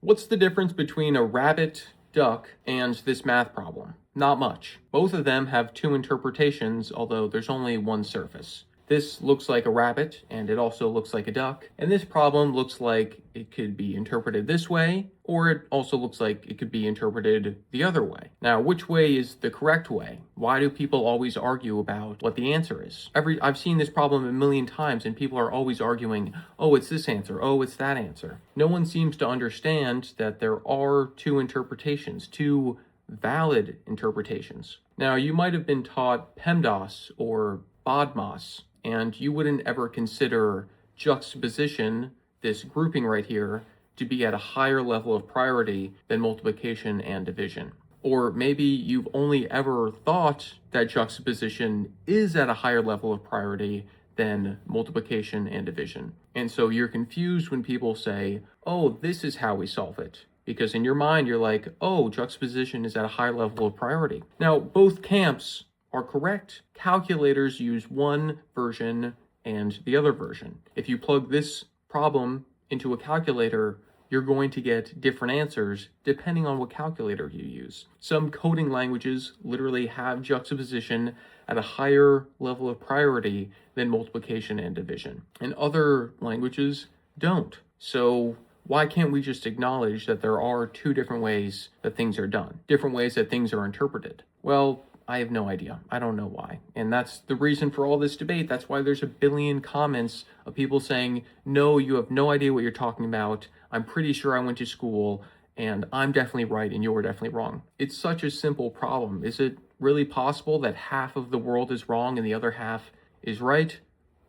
What's the difference between a rabbit, duck, and this math problem? Not much. Both of them have two interpretations, although there's only one surface. This looks like a rabbit, and it also looks like a duck. And this problem looks like it could be interpreted this way, or it also looks like it could be interpreted the other way. Now, which way is the correct way? Why do people always argue about what the answer is? I've seen this problem a million times, and people are always arguing, oh, it's this answer, oh, it's that answer. No one seems to understand that there are two interpretations, two valid interpretations. Now, you might have been taught PEMDAS or PEJMDAS, and you wouldn't ever consider juxtaposition, this grouping right here, to be at a higher level of priority than multiplication and division. Or maybe you've only ever thought that juxtaposition is at a higher level of priority than multiplication and division. And so you're confused when people say, oh, this is how we solve it. Because in your mind, you're like, oh, juxtaposition is at a higher level of priority. Now, both camps are correct. Calculators use one version and the other version. If you plug this problem into a calculator, you're going to get different answers depending on what calculator you use. Some coding languages literally have juxtaposition at a higher level of priority than multiplication and division, and other languages don't. So why can't we just acknowledge that there are two different ways that things are done, different ways that things are interpreted? Well, I have no idea. I don't know why. And that's the reason for all this debate. That's why there's a billion comments of people saying, no, you have no idea what you're talking about. I'm pretty sure I went to school and I'm definitely right and you're definitely wrong. It's such a simple problem. Is it really possible that half of the world is wrong and the other half is right?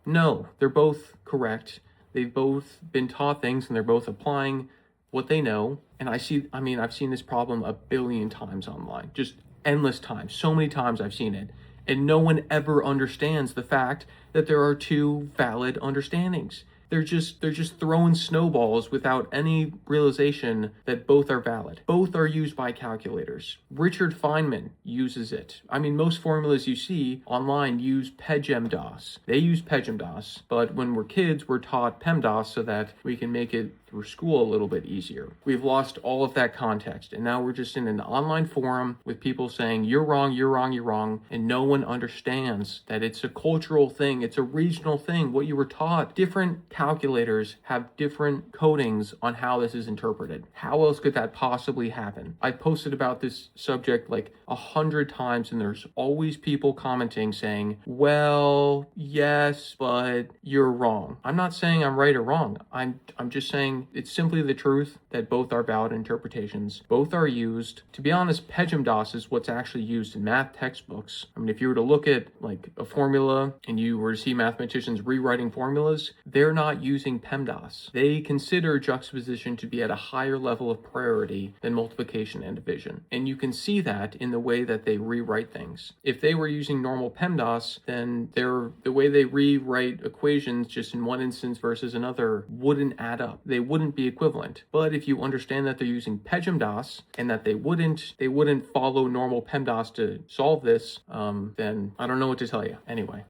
No, they're both correct. They've both been taught things and they're both applying what they know. And I've seen this problem a billion times online, just endless times. So many times I've seen it. And no one ever understands the fact that there are two valid understandings. They're just throwing snowballs without any realization that both are valid. Both are used by calculators. Richard Feynman uses it. Most formulas you see online use PEJMDAS. They use PEJMDAS, but when we're kids, we're taught PEMDAS so that we can make it through school a little bit easier. We've lost all of that context, and now we're just in an online forum with people saying, you're wrong, you're wrong, you're wrong, and no one understands that it's a cultural thing, it's a regional thing, what you were taught. Different calculators have different codings on how this is interpreted. How else could that possibly happen? I've posted about this subject like 100 times, and there's always people commenting saying, well, yes, but you're wrong. I'm not saying I'm right or wrong. I'm just saying it's simply the truth that both are valid interpretations. Both are used. To be honest, PEJMDAS is what's actually used in math textbooks. If you were to look at like a formula and you were to see mathematicians rewriting formulas, they're not using PEMDAS. They consider juxtaposition to be at a higher level of priority than multiplication and division. And you can see that in the way that they rewrite things. If they were using normal PEMDAS, then the way they rewrite equations just in one instance versus another wouldn't add up. They wouldn't be equivalent. But if you understand that they're using PEJMDAS and that they wouldn't follow normal PEMDAS to solve this, then I don't know what to tell you. Anyway.